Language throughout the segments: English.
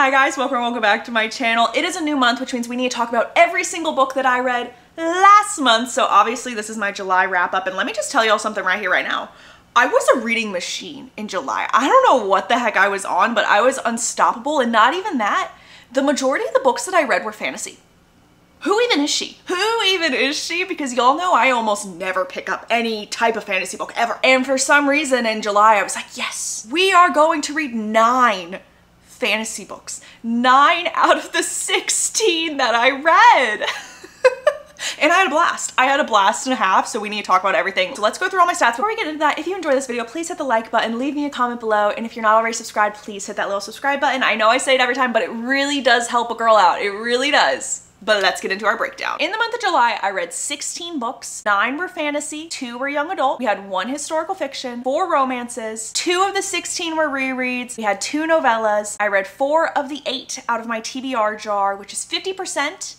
Hi guys, welcome back to my channel. It is a new month, which means we need to talk about every single book that I read last month. So obviously this is my July wrap up, and let me just tell y'all something right here, right now. I was a reading machine in July. I don't know what the heck I was on, but I was unstoppable, and not even that. The majority of the books that I read were fantasy. Who even is she? Who even is she? Because y'all know I almost never pick up any type of fantasy book ever. And for some reason in July, I was like, yes, we are going to read 9 fantasy books. 9 out of the 16 that I read. And I had a blast. I had a blast and a half, so we need to talk about everything. So let's go through all my stats. Before we get into that, if you enjoyed this video, please hit the like button, leave me a comment below, and if you're not already subscribed, please hit that little subscribe button. I know I say it every time, but it really does help a girl out. It really does. But let's get into our breakdown. In the month of July, I read 16 books. 9 were fantasy, 2 were young adult. We had 1 historical fiction, 4 romances, 2 of the 16 were rereads. We had 2 novellas. I read 4 of the 8 out of my TBR jar, which is 50%.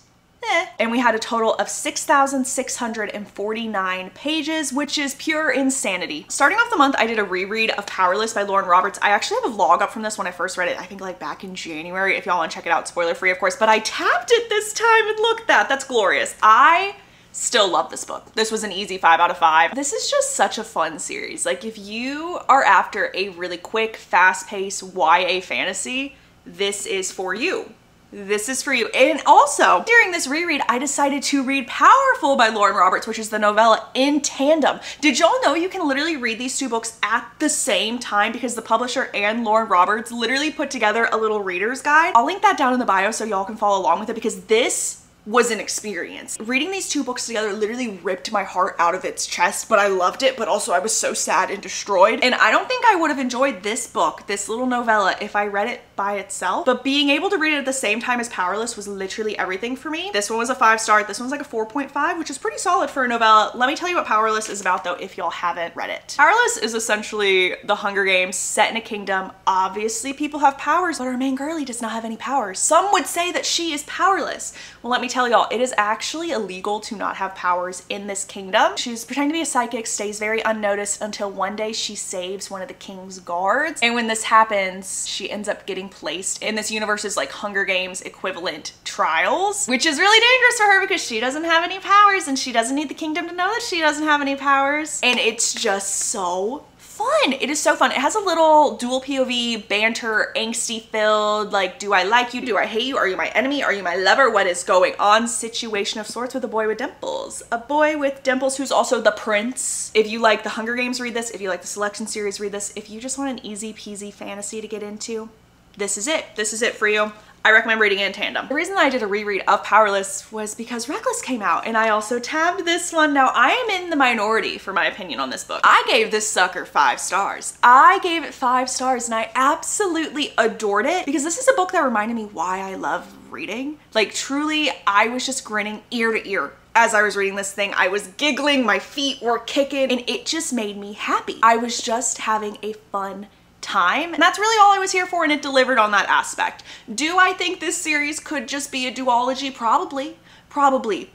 And we had a total of 6,649 pages, which is pure insanity. Starting off the month, I did a reread of Powerless by Lauren Roberts. I actually have a vlog up from this when I first read it, I think like back in January, if y'all want to check it out, spoiler free of course, but I tapped it this time and look, that's glorious. I still love this book. This was an easy 5 out of 5. This is just such a fun series. Like if you are after a really quick, fast-paced YA fantasy, this is for you. This is for you. And also, during this reread, I decided to read Powerful by Lauren Roberts, which is the novella, in tandem. Did y'all know you can literally read these 2 books at the same time because the publisher and Lauren Roberts literally put together a little reader's guide? I'll link that down in the bio so y'all can follow along with it, because this was an experience. Reading these 2 books together literally ripped my heart out of its chest, but I loved it, but also I was so sad and destroyed. And I don't think I would have enjoyed this book, this little novella, if I read it by itself. But being able to read it at the same time as Powerless was literally everything for me. This one was a 5-star, this one's like a 4.5, which is pretty solid for a novella. Let me tell you what Powerless is about though, if y'all haven't read it. Powerless is essentially the Hunger Games set in a kingdom. Obviously people have powers, but our main girlie does not have any powers. Some would say that she is powerless. Well, let me tell y'all, it is actually illegal to not have powers in this kingdom. She's pretending to be a psychic, stays very unnoticed until one day she saves one of the king's guards. And when this happens, she ends up getting placed in this universe's like Hunger Games equivalent trials, which is really dangerous for her because she doesn't have any powers and she doesn't need the kingdom to know that she doesn't have any powers. And it's just so fun. It is so fun. It has a little dual POV banter, angsty filled, like, do I like you? Do I hate you? Are you my enemy? Are you my lover? What is going on? Situation of sorts with a boy with dimples. A boy with dimples who's also the prince. If you like the Hunger Games, read this. If you like the Selection series, read this. If you just want an easy peasy fantasy to get into, this is it. This is it for you. I recommend reading it in tandem. The reason that I did a reread of Powerless was because Reckless came out and I also tabbed this one. Now I am in the minority for my opinion on this book. I gave this sucker 5 stars. I gave it 5 stars and I absolutely adored it because this is a book that reminded me why I love reading. Like truly, I was just grinning ear to ear as I was reading this thing. I was giggling, my feet were kicking, and it just made me happy. I was just having a fun time, and that's really all I was here for, and it delivered on that aspect. Do I think this series could just be a duology? Probably.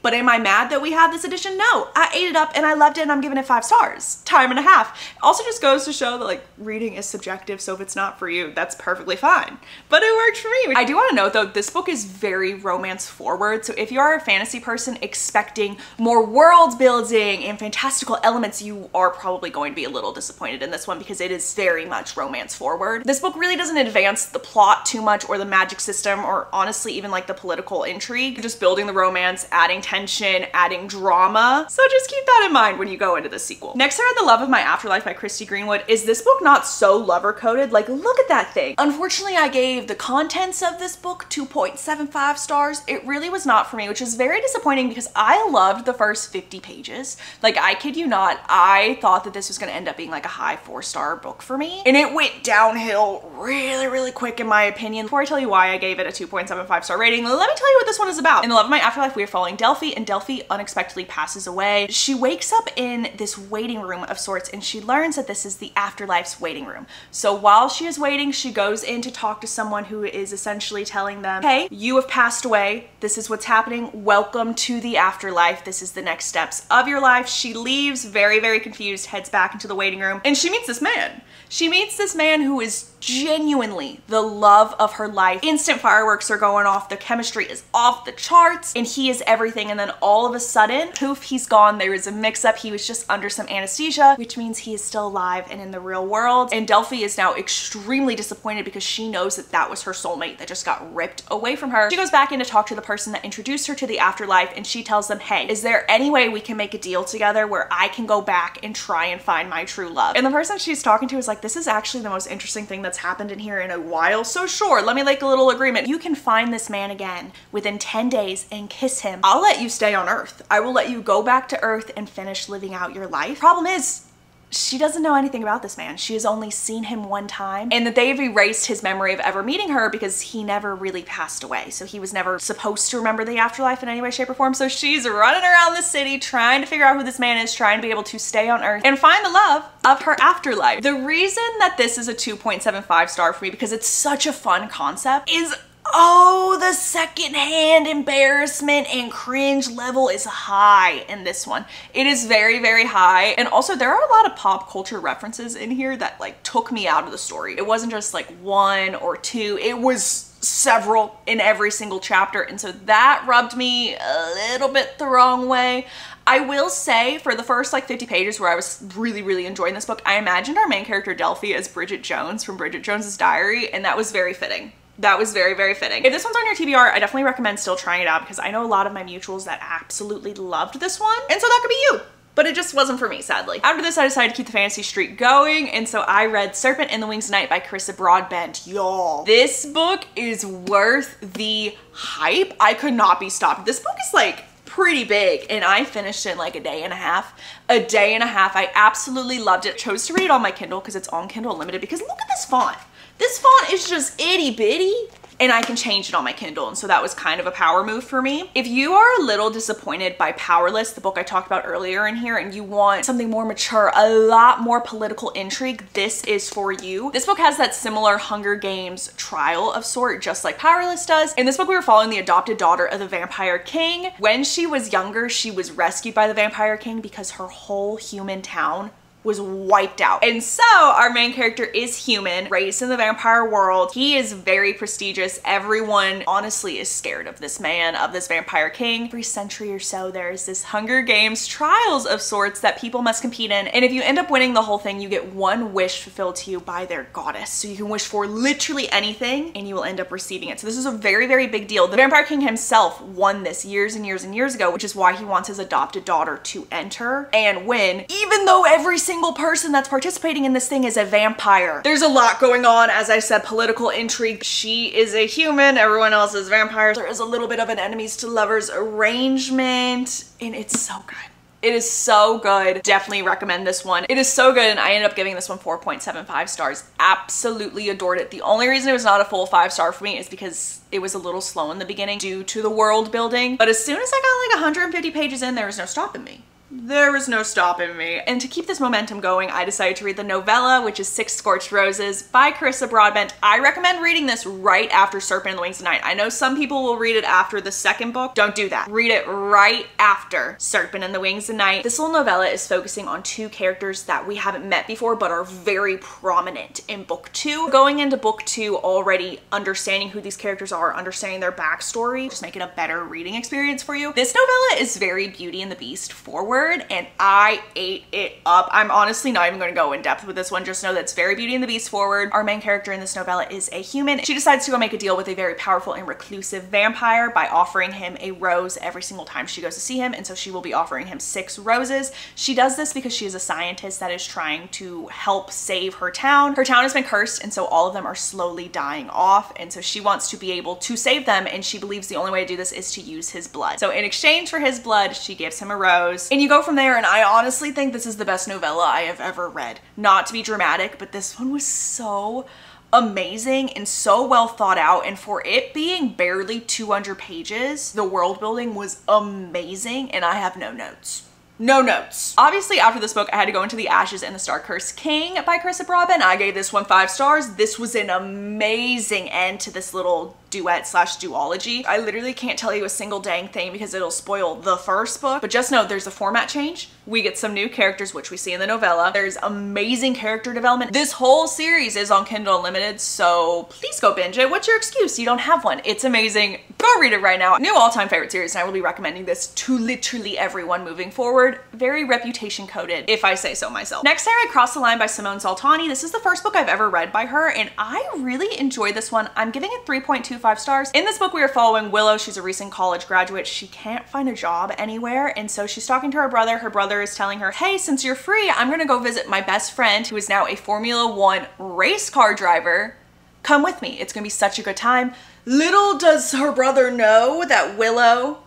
But am I mad that we had this edition? No, I ate it up and I loved it and I'm giving it 5 stars. Time and a half. Also just goes to show that like reading is subjective, so if it's not for you, that's perfectly fine. But it worked for me. I do want to note though, this book is very romance forward. So if you are a fantasy person expecting more world building and fantastical elements, you are probably going to be a little disappointed in this one because it is very much romance forward. This book really doesn't advance the plot too much or the magic system or honestly even like the political intrigue. Just building the romance, adding tension, adding drama. So just keep that in mind when you go into the sequel. Next I read The Love of My Afterlife by Christy Greenwood. Is this book not so lover coded? Like look at that thing. Unfortunately I gave the contents of this book 2.75 stars. It really was not for me, which is very disappointing because I loved the first 50 pages. Like I kid you not, I thought that this was gonna end up being like a high 4-star book for me. And it went downhill really quick in my opinion. Before I tell you why I gave it a 2.75 star rating, let me tell you what this one is about. In The Love of My Afterlife, we are following Delphi, and Delphi unexpectedly passes away. She wakes up in this waiting room of sorts, and she learns that this is the afterlife's waiting room. So while she is waiting, she goes in to talk to someone who is essentially telling them, hey, you have passed away. This is what's happening. Welcome to the afterlife. This is the next steps of your life. She leaves very, very confused, heads back into the waiting room, and she meets this man. She meets this man who is genuinely the love of her life. Instant fireworks are going off. The chemistry is off the charts, and he is everything. And then all of a sudden, poof, he's gone. There was a mix-up. He was just under some anesthesia, which means he is still alive and in the real world. And Delphi is now extremely disappointed because she knows that that was her soulmate that just got ripped away from her. She goes back in to talk to the person that introduced her to the afterlife, and she tells them, hey, is there any way we can make a deal together where I can go back and try and find my true love? And the person she's talking to is like, this is actually the most interesting thing that's happened in here in a while, so sure, let me make a little agreement. You can find this man again within 10 days and kiss him. I'll let you stay on Earth. I will let you go back to Earth and finish living out your life. Problem is, she doesn't know anything about this man. She has only seen him one time, and that they've erased his memory of ever meeting her because he never really passed away. So he was never supposed to remember the afterlife in any way, shape, or form. So she's running around the city trying to figure out who this man is, trying to be able to stay on Earth and find the love of her afterlife. The reason that this is a 2.75 star for me, because it's such a fun concept, is oh, the secondhand embarrassment and cringe level is high in this one. It is very, very high. And also there are a lot of pop culture references in here that like took me out of the story. It wasn't just like one or two, it was several in every single chapter. And so that rubbed me a little bit the wrong way. I will say for the first like 50 pages where I was really, really enjoying this book, I imagined our main character Delphi as Bridget Jones from Bridget Jones's Diary, and that was very fitting. That was very, very fitting. If this one's on your TBR, I definitely recommend still trying it out because I know a lot of my mutuals that absolutely loved this one. And so that could be you, but it just wasn't for me, sadly. After this, I decided to keep the fantasy streak going. And so I read Serpent and the Wings of Night by Carissa Broadbent. Y'all, this book is worth the hype. I could not be stopped. This book is like pretty big, and I finished it in like a day and a half. I absolutely loved it. Chose to read it on my Kindle because it's on Kindle Unlimited, because look at this font. This font is just itty bitty, and I can change it on my Kindle, and so that was kind of a power move for me. If you are a little disappointed by Powerless, the book I talked about earlier in here, and you want something more mature, a lot more political intrigue, this is for you. This book has that similar Hunger Games trial of sort, just like Powerless does. In this book, we were following the adopted daughter of the Vampire King. When she was younger, she was rescued by the Vampire King because her whole human town was wiped out. And so our main character is human, raised in the vampire world. He is very prestigious. Everyone honestly is scared of this man, of this Vampire King. Every century or so, there's this Hunger Games trials of sorts that people must compete in. And if you end up winning the whole thing, you get one wish fulfilled to you by their goddess. So you can wish for literally anything and you will end up receiving it. So this is a very, very big deal. The Vampire King himself won this years and years and years ago, which is why he wants his adopted daughter to enter and win, even though every single person that's participating in this thing is a vampire. There's a lot going on, as I said, political intrigue. She is a human, everyone else is vampires. There is a little bit of an enemies to lovers arrangement, and it's so good. It is so good. Definitely recommend this one. It is so good, and I ended up giving this one 4.75 stars. Absolutely adored it. The only reason it was not a full 5-star for me is because it was a little slow in the beginning due to the world building. But as soon as I got like 150 pages in, there was no stopping me. There was no stopping me. And to keep this momentum going, I decided to read the novella, which is 6 Scorched Roses by Carissa Broadbent. I recommend reading this right after Serpent and the Wings of Night. I know some people will read it after the second book. Don't do that. Read it right after Serpent and the Wings of Night. This little novella is focusing on 2 characters that we haven't met before but are very prominent in book 2. Going into book 2 already understanding who these characters are, understanding their backstory, just make it a better reading experience for you. This novella is very Beauty and the Beast forward, and I ate it up. I'm honestly not even going to go in depth with this one. Just know that it's very Beauty and the Beast forward. Our main character in this novella is a human. She decides to go make a deal with a very powerful and reclusive vampire by offering him a rose every single time she goes to see him, and so she will be offering him 6 roses. She does this because she is a scientist that is trying to help save her town. Her town has been cursed, and so all of them are slowly dying off, and so she wants to be able to save them, and she believes the only way to do this is to use his blood. So in exchange for his blood, she gives him a rose, and you go from there. And I honestly think this is the best novella I have ever read. Not to be dramatic, but this one was so amazing and so well thought out, and for it being barely 200 pages, the world building was amazing, and I have no notes. No notes. Obviously, after this book, I had to go into The Ashes and the Star-Cursed King by Christopher Robin. I gave this one 5 stars. This was an amazing end to this little duet slash duology. I literally can't tell you a single dang thing because it'll spoil the first book, but just know there's a format change. We get some new characters, which we see in the novella. There's amazing character development. This whole series is on Kindle Unlimited, so please go binge it. What's your excuse? You don't have one. It's amazing. Go read it right now. New all-time favorite series, and I will be recommending this to literally everyone moving forward. Very reputation coded, if I say so myself. Next, I read Cross the Line by Simone Saltani. This is the first book I've ever read by her, and I really enjoyed this one. I'm giving it 3.25 stars. In this book, we are following Willow. She's a recent college graduate. She can't find a job anywhere, and so she's talking to her brother. Her brother is telling her, hey, since you're free, I'm gonna go visit my best friend who is now a Formula One race car driver. Come with me. It's gonna be such a good time. Little does her brother know that Willow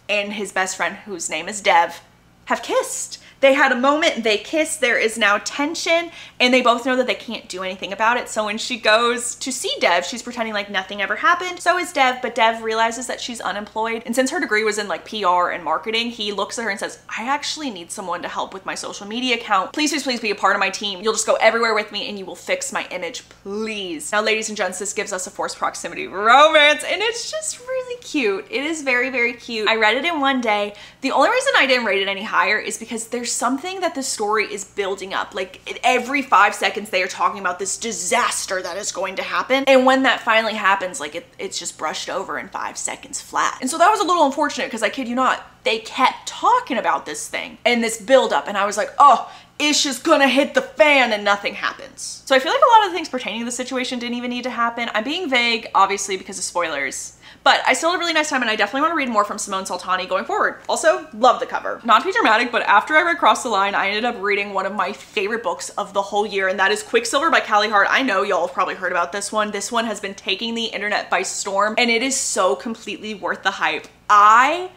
and his best friend, whose name is Dev, have kissed. They had a moment, they kissed, there is now tension, and they both know that they can't do anything about it. So when she goes to see Dev, she's pretending like nothing ever happened. So is Dev, but Dev realizes that she's unemployed. And since her degree was in like PR and marketing, he looks at her and says, I actually need someone to help with my social media account. Please, please, please be a part of my team. You'll just go everywhere with me and you will fix my image, please. Now, ladies and gents, this gives us a forced proximity romance, and it's just really cute. It is very, very cute. I read it in one day. The only reason I didn't rate it any higher is because there's something that the story is building up. Like every 5 seconds they are talking about this disaster that is going to happen, and when that finally happens, like it's just brushed over in 5 seconds flat. And so that was a little unfortunate because I kid you not, they kept talking about this thing and this build up, and I was like, oh, it's just gonna hit the fan, and nothing happens. So I feel like a lot of the things pertaining to the situation didn't even need to happen. I'm being vague, obviously, because of spoilers. But I still had a really nice time, and I definitely want to read more from Simone Saltani going forward. Also, love the cover. Not to be dramatic, but after I read Cross the Line, I ended up reading one of my favorite books of the whole year, and that is Quicksilver by Callie Hart. I know y'all have probably heard about this one. This one has been taking the internet by storm, and it is so completely worth the hype. I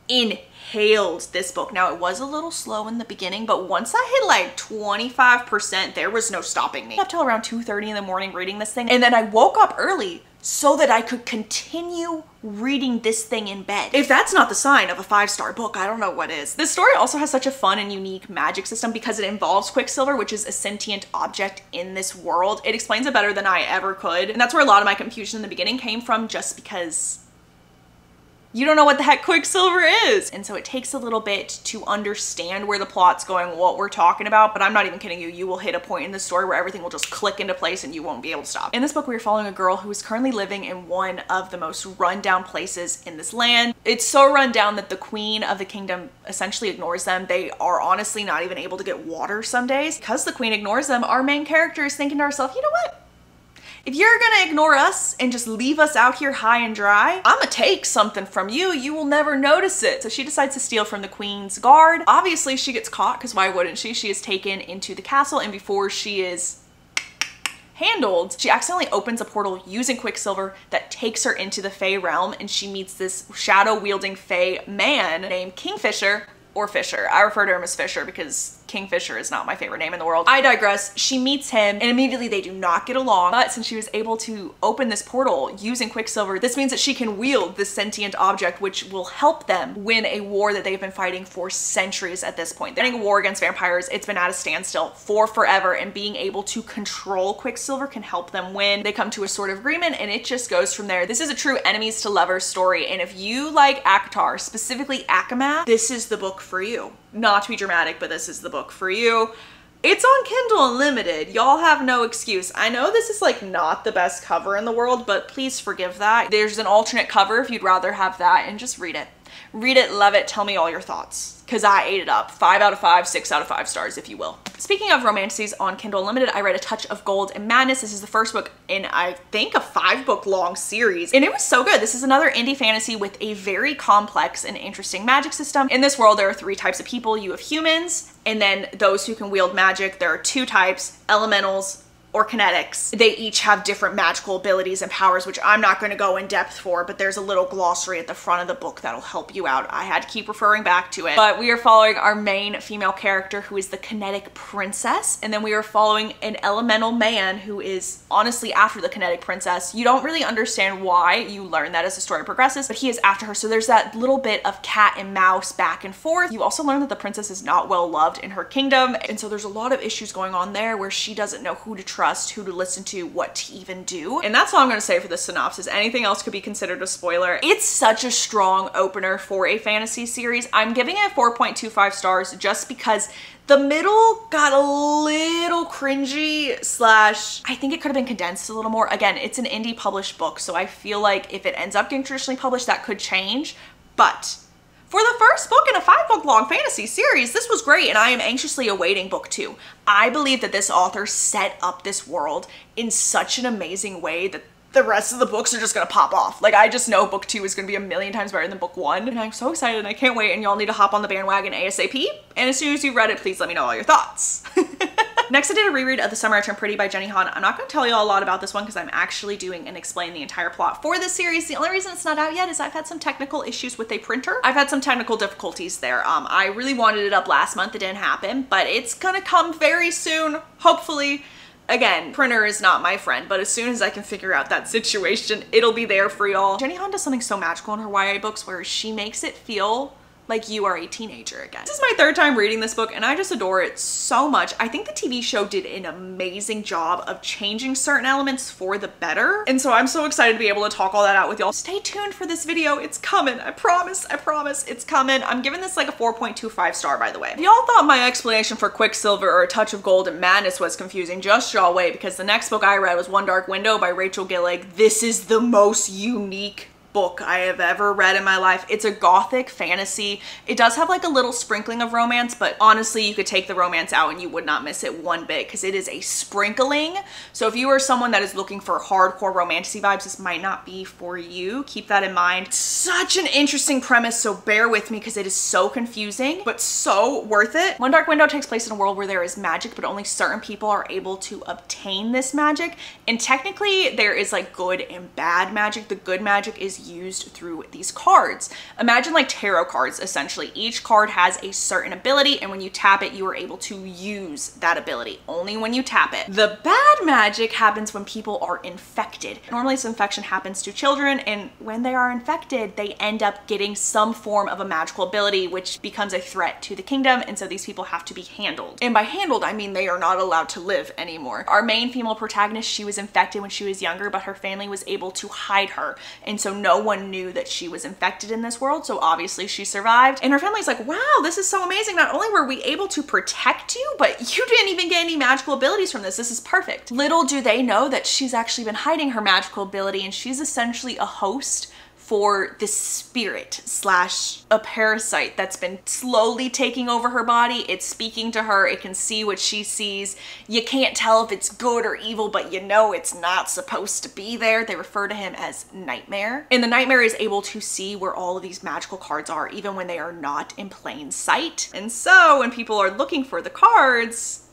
inhaled this book. Now, it was a little slow in the beginning, but once I hit like 25%, there was no stopping me. Up till around 2:30 in the morning reading this thing, and then I woke up early so that I could continue reading this thing in bed. If that's not the sign of a 5-star book, I don't know what is. This story also has such a fun and unique magic system because it involves Quicksilver, which is a sentient object in this world. It explains it better than I ever could, and that's where a lot of my confusion in the beginning came from, just because you don't know what the heck Quicksilver is. And so it takes a little bit to understand where the plot's going, what we're talking about, but I'm not even kidding you. You will hit a point in the story where everything will just click into place and you won't be able to stop. In this book, we are following a girl who is currently living in one of the most rundown places in this land. It's so run down that the queen of the kingdom essentially ignores them. They are honestly not even able to get water some days. Because the queen ignores them, our main character is thinking to herself, you know what? If you're gonna ignore us and just leave us out here high and dry, I'm gonna take something from you. You will never notice it. So she decides to steal from the queen's guard. Obviously, she gets caught because why wouldn't she? She is taken into the castle, and before she is handled, she accidentally opens a portal using Quicksilver that takes her into the Fae realm, and she meets this shadow-wielding Fae man named Kingfisher, or Fisher. I refer to him as Fisher because Kingfisher is not my favorite name in the world. I digress. She meets him and immediately they do not get along, but since she was able to open this portal using Quicksilver, this means that she can wield this sentient object, which will help them win a war that they've been fighting for centuries at this point. They're fighting a war against vampires. It's been at a standstill for forever, and being able to control Quicksilver can help them win. They come to a sort of agreement, and it just goes from there. This is a true enemies to lovers story, and if you like ACOTAR, specifically Akamath, this is the book for you. Not to be dramatic, but this is the book for you. It's on Kindle Unlimited. Y'all have no excuse. I know this is like not the best cover in the world, but please forgive that. There's an alternate cover if you'd rather have that, and just read it. Read it, love it, tell me all your thoughts, because I ate it up. 5 out of 5, 6 out of 5 stars, if you will. Speaking of romantasies on Kindle Unlimited, I read A Touch of Gold and Madness. This is the first book in, I think, a 5-book long series, and it was so good. This is another indie fantasy with a very complex and interesting magic system. In this world, there are 3 types of people. You have humans, and then those who can wield magic. There are 2 types, elementals or kinetics. They each have different magical abilities and powers, which I'm not going to go in depth for, but there's a little glossary at the front of the book that'll help you out. I had to keep referring back to it. But we are following our main female character, who is the kinetic princess, and then we are following an elemental man who is honestly after the kinetic princess. You don't really understand why. You learn that as the story progresses, but he is after her. So there's that little bit of cat and mouse back and forth. You also learn that the princess is not well loved in her kingdom, and so there's a lot of issues going on there where she doesn't know who to trust, who to listen to, what to even do. And that's all I'm going to say for the synopsis. Anything else could be considered a spoiler. It's such a strong opener for a fantasy series. I'm giving it 4.25 stars just because the middle got a little cringy slash I think it could have been condensed a little more. Again, it's an indie published book, so I feel like if it ends up getting traditionally published, that could change. But for the first book in a 5-book long fantasy series, this was great, and I am anxiously awaiting book 2. I believe that this author set up this world in such an amazing way that the rest of the books are just gonna pop off. Like, I just know book 2 is gonna be a million times better than book 1, and I'm so excited and I can't wait, and y'all need to hop on the bandwagon ASAP. And as soon as you've read it, please let me know all your thoughts. Next, I did a reread of The Summer I Turned Pretty by Jenny Han. I'm not going to tell you all a lot about this one because I'm actually doing and explain the entire plot for this series. The only reason it's not out yet is I've had some technical issues with a printer. I've had some technical difficulties there. I really wanted it up last month. It didn't happen, but it's gonna come very soon, hopefully. Again, printer is not my friend, but as soon as I can figure out that situation, it'll be there for y'all. Jenny Han does something so magical in her YA books where she makes it feel like you are a teenager again. This is my 3rd time reading this book and I just adore it so much. I think the TV show did an amazing job of changing certain elements for the better. And so I'm so excited to be able to talk all that out with y'all. Stay tuned for this video. It's coming. I promise it's coming. I'm giving this like a 4.25 star, by the way. If y'all thought my explanation for Quicksilver or A Touch of Gold and Madness was confusing, just y'all wait, because the next book I read was One Dark Window by Rachel Gillig. This is the most unique book I have ever read in my life. It's a gothic fantasy. It does have like a little sprinkling of romance, but honestly, you could take the romance out and you would not miss it one bit because it is a sprinkling. So if you are someone that is looking for hardcore romantasy vibes, this might not be for you. Keep that in mind. Such an interesting premise, so bear with me because it is so confusing, but so worth it. One Dark Window takes place in a world where there is magic, but only certain people are able to obtain this magic. And technically, there is like good and bad magic. The good magic is used through these cards. Imagine like tarot cards, essentially. Each card has a certain ability, and when you tap it, you are able to use that ability only when you tap it. The bad magic happens when people are infected. Normally, this infection happens to children, and when they are infected, they end up getting some form of a magical ability, which becomes a threat to the kingdom, and so these people have to be handled. And by handled, I mean they are not allowed to live anymore. Our main female protagonist, she was infected when she was younger, but her family was able to hide her, and so no one knew that she was infected in this world, so obviously she survived. And her family's like, wow, this is so amazing. Not only were we able to protect you, but you didn't even get any magical abilities from this. This is perfect. Little do they know that she's actually been hiding her magical ability, and she's essentially a host for this spirit slash a parasite that's been slowly taking over her body. It's speaking to her. It can see what she sees. You can't tell if it's good or evil, but you know it's not supposed to be there. They refer to him as Nightmare. And the Nightmare is able to see where all of these magical cards are, even when they are not in plain sight. And so when people are looking for the cards,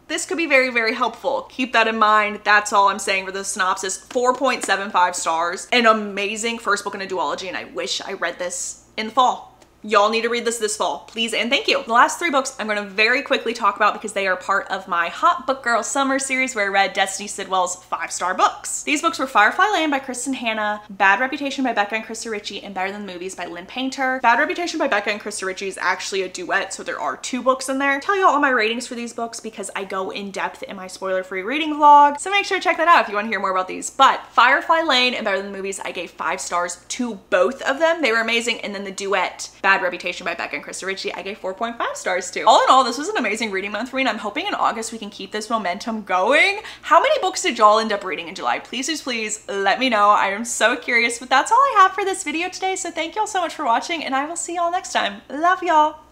this could be very, very helpful. Keep that in mind. That's all I'm saying for the synopsis. 4.75 stars. An amazing first book in a duology, and I wish I read this in the fall. Y'all need to read this fall, please and thank you. The last 3 books I'm going to very quickly talk about because they are part of my Hot Book Girl Summer series where I read Destiny Sidwell's 5-star books. These books were Firefly Lane by Kristen Hanna, Bad Reputation by Becca and Krista Ritchie, and Better Than the Movies by Lynn Painter. Bad Reputation by Becca and Krista Ritchie is actually a duet, so there are 2 books in there. I'll tell you all my ratings for these books because I go in depth in my spoiler-free reading vlog, so make sure to check that out if you want to hear more about these. But Firefly Lane and Better Than the Movies, I gave 5 stars to both of them. They were amazing. And then the duet, Bad Reputation by Becca and Krista Ritchie, I gave 4.5 stars to. All in all, this was an amazing reading month for me, and I'm hoping in August we can keep this momentum going. How many books did y'all end up reading in July? Please let me know. I am so curious, but that's all I have for this video today. So thank y'all so much for watching, and I will see y'all next time. Love y'all.